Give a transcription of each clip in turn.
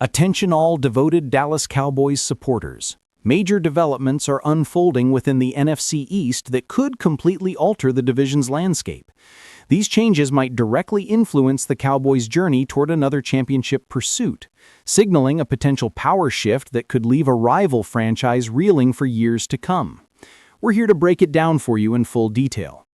Attention all devoted Dallas Cowboys supporters. Major developments are unfolding within the NFC East that could completely alter the division's landscape. These changes might directly influence the Cowboys' journey toward another championship pursuit, signaling a potential power shift that could leave a rival franchise reeling for years to come. We're here to break it down for you in full detail.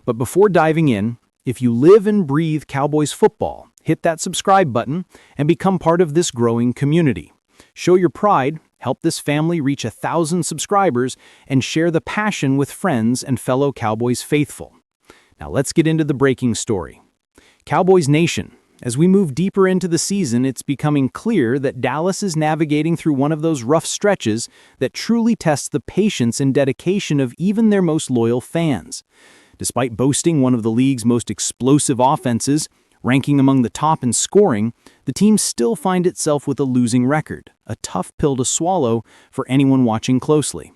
But before diving in, if you live and breathe Cowboys football, hit that subscribe button and become part of this growing community. Show your pride, help this family reach 1,000 subscribers, and share the passion with friends and fellow Cowboys faithful. Now let's get into the breaking story. Cowboys Nation, as we move deeper into the season, it's becoming clear that Dallas is navigating through one of those rough stretches that truly tests the patience and dedication of even their most loyal fans. Despite boasting one of the league's most explosive offenses, ranking among the top in scoring, the team still finds itself with a losing record, a tough pill to swallow for anyone watching closely.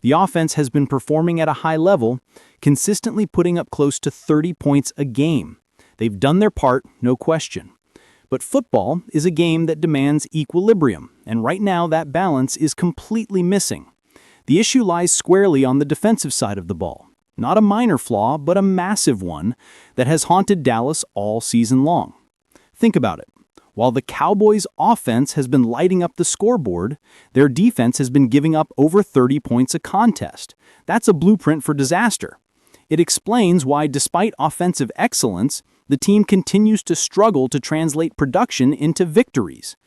The offense has been performing at a high level, consistently putting up close to 30 points a game. They've done their part, no question. But football is a game that demands equilibrium, and right now that balance is completely missing. The issue lies squarely on the defensive side of the ball. Not a minor flaw, but a massive one that has haunted Dallas all season long. Think about it. While the Cowboys' offense has been lighting up the scoreboard, their defense has been giving up over 30 points a contest. That's a blueprint for disaster. It explains why, despite offensive excellence, the team continues to struggle to translate production into victories.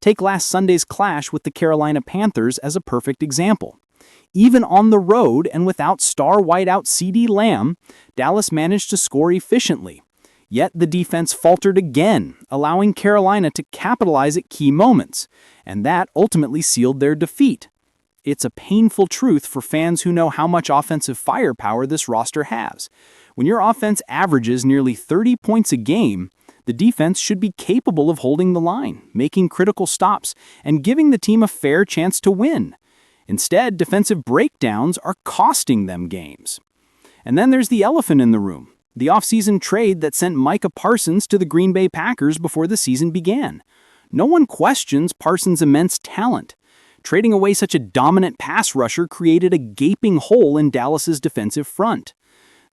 Take last Sunday's clash with the Carolina Panthers as a perfect example. Even on the road and without star wideout CeeDee Lamb, Dallas managed to score efficiently. Yet the defense faltered again, allowing Carolina to capitalize at key moments, and that ultimately sealed their defeat. It's a painful truth for fans who know how much offensive firepower this roster has. When your offense averages nearly 30 points a game, the defense should be capable of holding the line, making critical stops, and giving the team a fair chance to win. Instead, defensive breakdowns are costing them games. And then there's the elephant in the room, the offseason trade that sent Micah Parsons to the Green Bay Packers before the season began. No one questions Parsons' immense talent. Trading away such a dominant pass rusher created a gaping hole in Dallas's defensive front.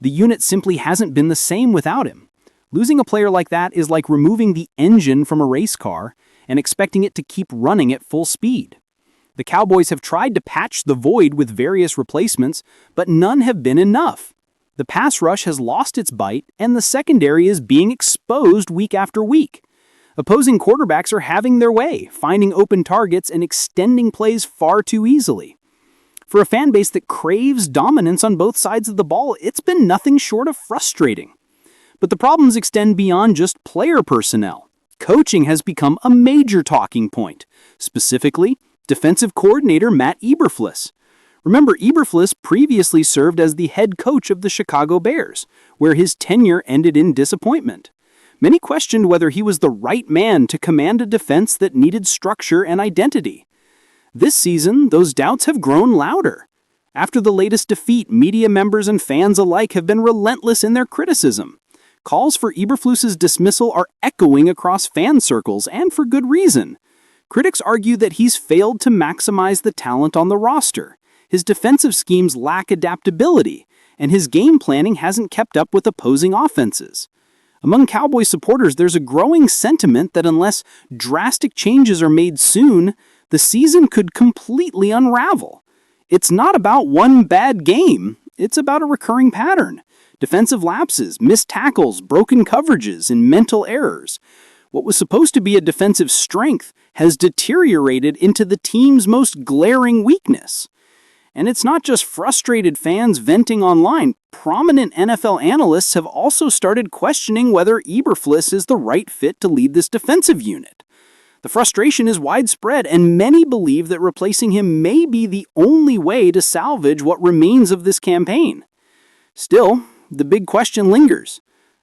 The unit simply hasn't been the same without him. Losing a player like that is like removing the engine from a race car and expecting it to keep running at full speed. The Cowboys have tried to patch the void with various replacements, but none have been enough. The pass rush has lost its bite, and the secondary is being exposed week after week. Opposing quarterbacks are having their way, finding open targets and extending plays far too easily. For a fan base that craves dominance on both sides of the ball, it's been nothing short of frustrating. But the problems extend beyond just player personnel. Coaching has become a major talking point. Specifically, defensive coordinator Matt Eberflus. Remember, Eberflus previously served as the head coach of the Chicago Bears, where his tenure ended in disappointment. Many questioned whether he was the right man to command a defense that needed structure and identity. This season, those doubts have grown louder. After the latest defeat, media members and fans alike have been relentless in their criticism. Calls for Eberflus's dismissal are echoing across fan circles, and for good reason. Critics argue that he's failed to maximize the talent on the roster. His defensive schemes lack adaptability, and his game planning hasn't kept up with opposing offenses. Among Cowboys supporters, there's a growing sentiment that unless drastic changes are made soon, the season could completely unravel. It's not about one bad game, it's about a recurring pattern. Defensive lapses, missed tackles, broken coverages, and mental errors. What was supposed to be a defensive strength has deteriorated into the team's most glaring weakness. And it's not just frustrated fans venting online. Prominent NFL analysts have also started questioning whether Eberflus is the right fit to lead this defensive unit. The frustration is widespread, and many believe that replacing him may be the only way to salvage what remains of this campaign. Still, the big question lingers.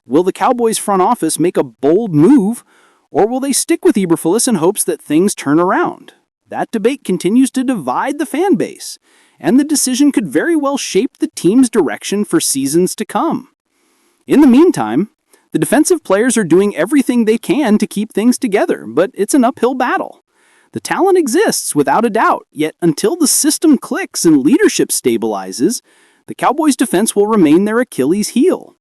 Will the Cowboys front office make a bold move, or will they stick with Eberflus in hopes that things turn around? That debate continues to divide the fan base, and the decision could very well shape the team's direction for seasons to come. In the meantime, the defensive players are doing everything they can to keep things together, but it's an uphill battle. The talent exists without a doubt, yet until the system clicks and leadership stabilizes, the Cowboys' defense will remain their Achilles heel.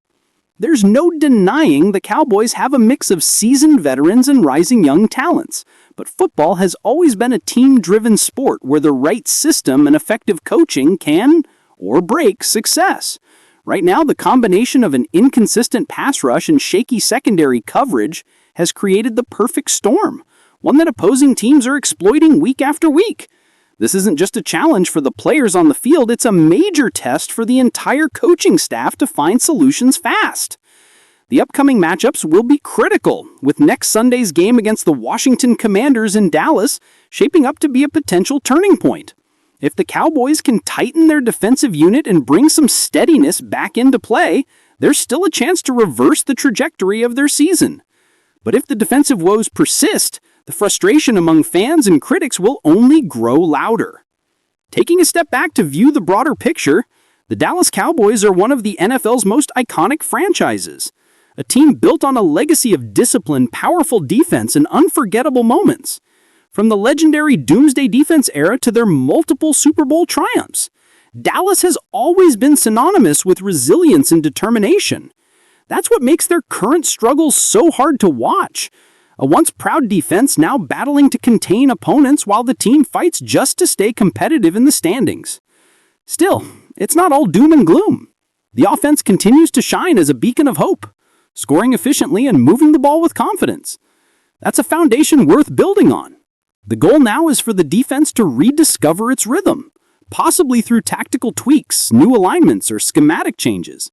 There's no denying the Cowboys have a mix of seasoned veterans and rising young talents, but football has always been a team-driven sport where the right system and effective coaching can or break success. Right now, the combination of an inconsistent pass rush and shaky secondary coverage has created the perfect storm, one that opposing teams are exploiting week after week. This isn't just a challenge for the players on the field, it's a major test for the entire coaching staff to find solutions fast. The upcoming matchups will be critical, with next Sunday's game against the Washington Commanders in Dallas shaping up to be a potential turning point. If the Cowboys can tighten their defensive unit and bring some steadiness back into play, there's still a chance to reverse the trajectory of their season. But if the defensive woes persist, the frustration among fans and critics will only grow louder. Taking a step back to view the broader picture, the Dallas Cowboys are one of the NFL's most iconic franchises. A team built on a legacy of discipline, powerful defense, and unforgettable moments. From the legendary Doomsday Defense era to their multiple Super Bowl triumphs, Dallas has always been synonymous with resilience and determination. That's what makes their current struggles so hard to watch. A once proud defense now battling to contain opponents while the team fights just to stay competitive in the standings. Still, it's not all doom and gloom. The offense continues to shine as a beacon of hope, scoring efficiently and moving the ball with confidence. That's a foundation worth building on. The goal now is for the defense to rediscover its rhythm, possibly through tactical tweaks, new alignments, or schematic changes.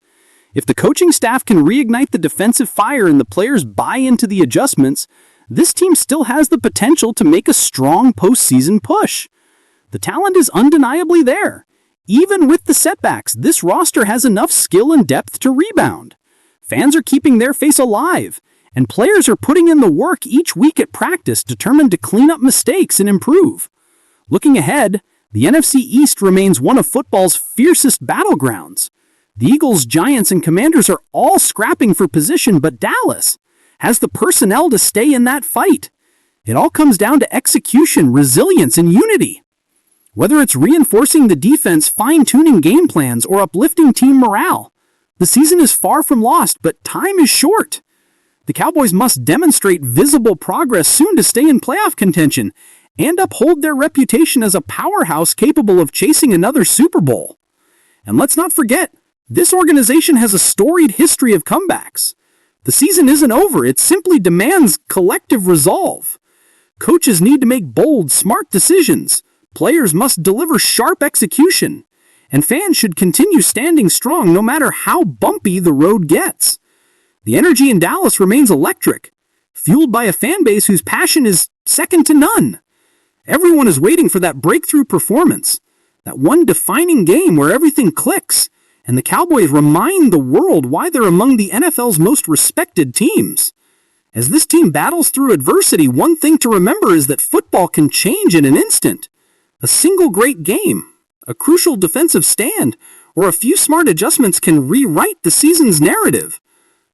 If the coaching staff can reignite the defensive fire and the players buy into the adjustments, this team still has the potential to make a strong postseason push. The talent is undeniably there. Even with the setbacks, this roster has enough skill and depth to rebound. Fans are keeping their face alive, and players are putting in the work each week at practice, determined to clean up mistakes and improve. Looking ahead, the NFC East remains one of football's fiercest battlegrounds. The Eagles, Giants, and Commanders are all scrapping for position, but Dallas has the personnel to stay in that fight. It all comes down to execution, resilience, and unity. Whether it's reinforcing the defense, fine-tuning game plans, or uplifting team morale, the season is far from lost, but time is short. The Cowboys must demonstrate visible progress soon to stay in playoff contention and uphold their reputation as a powerhouse capable of chasing another Super Bowl. And let's not forget, this organization has a storied history of comebacks. The season isn't over, it simply demands collective resolve. Coaches need to make bold, smart decisions. Players must deliver sharp execution. And fans should continue standing strong no matter how bumpy the road gets. The energy in Dallas remains electric, fueled by a fan base whose passion is second to none. Everyone is waiting for that breakthrough performance, that one defining game where everything clicks, and the Cowboys remind the world why they're among the NFL's most respected teams. As this team battles through adversity, one thing to remember is that football can change in an instant. A single great game, a crucial defensive stand, or a few smart adjustments can rewrite the season's narrative.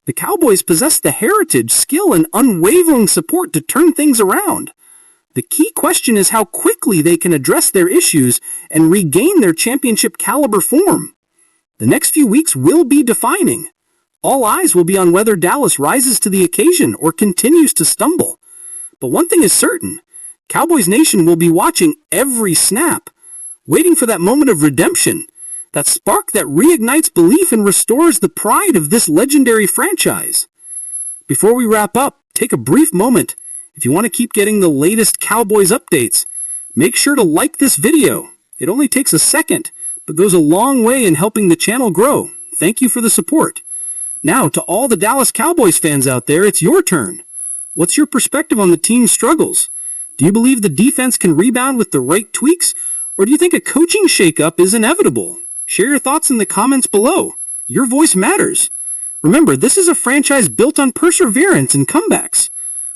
The Cowboys possess the heritage, skill, and unwavering support to turn things around. The key question is how quickly they can address their issues and regain their championship-caliber form. The next few weeks will be defining. All eyes will be on whether Dallas rises to the occasion or continues to stumble. But one thing is certain, Cowboys Nation will be watching every snap, waiting for that moment of redemption, that spark that reignites belief and restores the pride of this legendary franchise. Before we wrap up, take a brief moment. If you want to keep getting the latest Cowboys updates, make sure to like this video. It only takes a second, but goes a long way in helping the channel grow. Thank you for the support. Now, to all the Dallas Cowboys fans out there, it's your turn. What's your perspective on the team's struggles? Do you believe the defense can rebound with the right tweaks, or do you think a coaching shakeup is inevitable? Share your thoughts in the comments below. Your voice matters. Remember, this is a franchise built on perseverance and comebacks.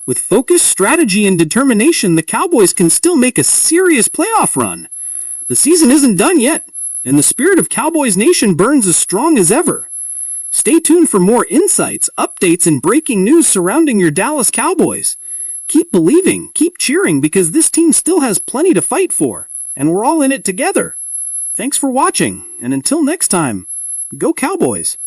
With focus, strategy, and determination, the Cowboys can still make a serious playoff run. The season isn't done yet, and the spirit of Cowboys Nation burns as strong as ever. Stay tuned for more insights, updates, and breaking news surrounding your Dallas Cowboys. Keep believing, keep cheering, because this team still has plenty to fight for, and we're all in it together. Thanks for watching, and until next time, go Cowboys!